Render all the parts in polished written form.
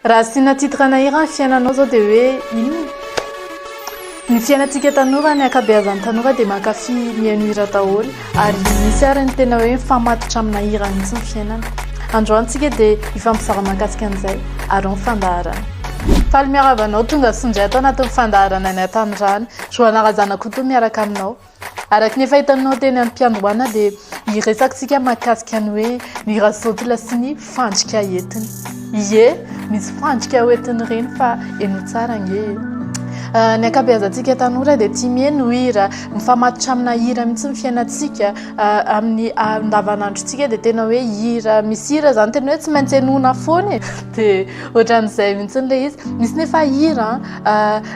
raha asiana titrana hira ny fiainanao zao dia hoe inona ny fiainantsika tanora ny akabeazan'ny tanora dia mankafy mihaino hira daholo ary misy ary ny tena hoe mifamatotra amina hira mihitsy ny fiainana. Androantsika dia ifampizaha mahakasika an'izay ary ny fandaharana. Faly miaravanao tonga sondray atao anatin'ny fandaharana ny Tanindrazana. Joana koa miaraka aminao. Araka ny efa hitanao teny amin'ny mpiandohana dia hiresakitsika mahakasika ny hoe ny rasotila sy ny fandrika entiny. Ie, misy fandrika entiny ireny fa eno tsara nge. Ny akabeazantsika tanora dia tia mihaino hira, mifamatotra amina hira mihitsy ny fiainantsika amin'ny andavanandrontsika dia tena hoe hira, misy hira zany tena hoe tsy maintsy henoina foana e. Dia ohatran'izay mihitsy ilay izy. Misy nefa hira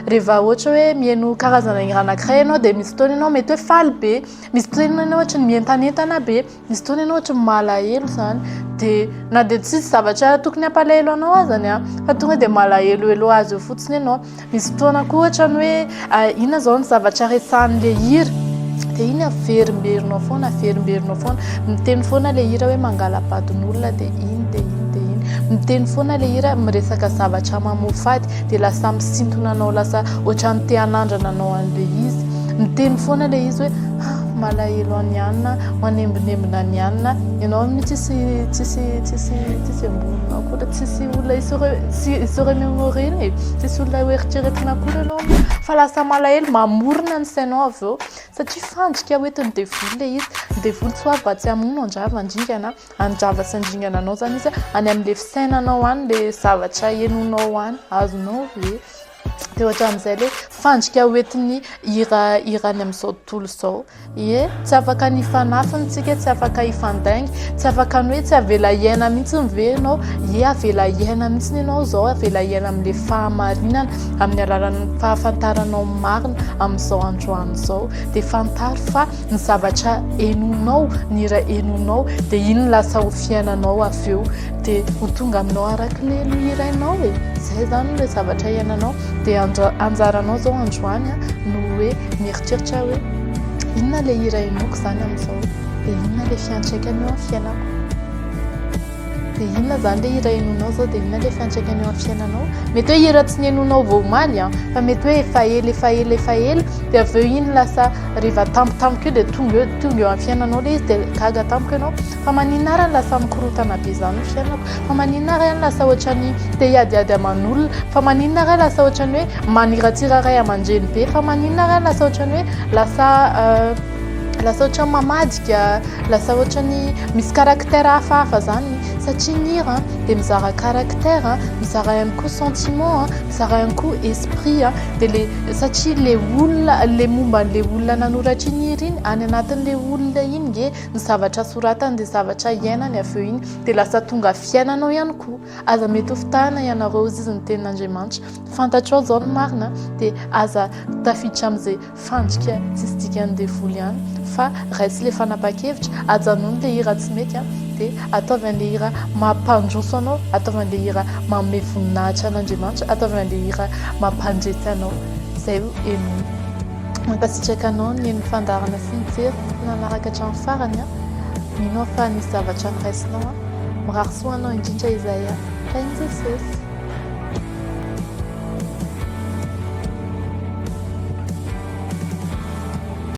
rehefa ohatra hoe mihaino karazana hira anankiray ianao dia misy fotoana ianao mety hoe faly be, misy fotoana ianao ohatra ny mientanentana be, misy fotoana ianao ohatra ny malahelo zany. Dia na dia tsisy zavatra tokony hampalahelo anao azany fa tonga dia malaheloelo azy eo fotsiny ianao. Misy fotoana koa ohatra ny hoe inona zao ny zavatra resahan'ilay hira dia iny averimberinao foana miteny foana ilay hira hoe mangala-padin'olona dia iny miteny foana ilay hira miresaka zavatra mamofady dia lasa misintonanao, lasa ohatra ny te hanandrana anao an'ilay izy. Miteny foana ilay izy hoe malahelo any anina, manembonembona any anina, ianao tsisy ambonina akory, tsisy olona isaurait mémoriner, tsisy olona hoeritreretina akory ianao fa lasa malahelo, mamorona ny sainao avy eo satria fandrika hoentiny devoly ilay izy. Ny devoly tsy hoavy tsy amono andrava andringana, andrava sy andringana anao zany izy any amin'ilay fisainanao any, le zavatra henonao any, azonao ve. Dia ohatran'izay ilay fandrika hoentiny hira ny amin'izao tontolo izao. Ie, tsy afaka ny hifanafiny tsika, tsy afaka hifandaingy, tsy afaka ny hoe tsy avela hiaina mihitsy ve ianao. Ie, avela hiaina mihitsy ianao zao, avela hiaina amin'ilay fahamarinana, amin'ny alalan'ny fahafantaranao marina amin'izao androany izao. Dia fantaro fa ny zavatra henonao, ny hira henonao dia iny lasa ho fiainanao avy eo, dia ho tonga aminao arak'ilay hirainao e. Izay zany ilay zavatra iainanao. Dia anjaranao zao androany no hoe mieritreritra hoe inona ilay hira henoko zany amin'izao, dia inona ilay fiantraikany eo amin'ny fiainako, dia inona zany ilay hira henonao zao, dia inona ilay fiantraikany eo amin'ny fiainanao. Mety hoe hira tsy nenonao vao omaly fa mety hoe efa ela dia avy eo iny lasa rehefa tampotampoka eo dia tonga eo amin'ny fiainanao ilay izy dia gaga tampoka ianao fa maninona ary lasa mikorotana be zany ny fiainako, fa maninona ary lasa ohatrany te hiadiady aman'olona, fa maninona ary lasa ohatrany hoe maniratsira ray aman-dreny be, fa maninona ary lasa ohatrany hoe lasa ohatrany mamadika, lasa ohatrany misy karaktera hafahafa zany satria ny hira dia mizara karaktera, mizara ihany koa sentiment, mizara ihany koa esprit dia satria le momba n'ilay olona nanoratra iny hira iny any anatin'ilay olona iny nge ny zavatra soratany dia zavatra iainany avy eo iny dia lasa tonga fiainanao ihany koa. Aza mety ho fitahana ianareo izy ny tenin'Andriamanitra, fantatrao zao ny marina dia aza tafiditra amin'izay fandrika tsisy dikany devoly ihany fa raisy ilay fanapa-kevitra, ajanony ilay hira tsy mety dia ataovy an'ilay hira mampandroso anao, ataovy an'ilay hira manome voninahitra an'Andriamanitra, ataovy an'ilay hira mampandresy anao. Izay henony. Mankasitraka anao ny henony fandaharana sy ny jery nanaraka hatramin'ny farany mino fa nisy zavatra raisinao mirary soa anao indrindra Isaia. Rain'i Jesosy.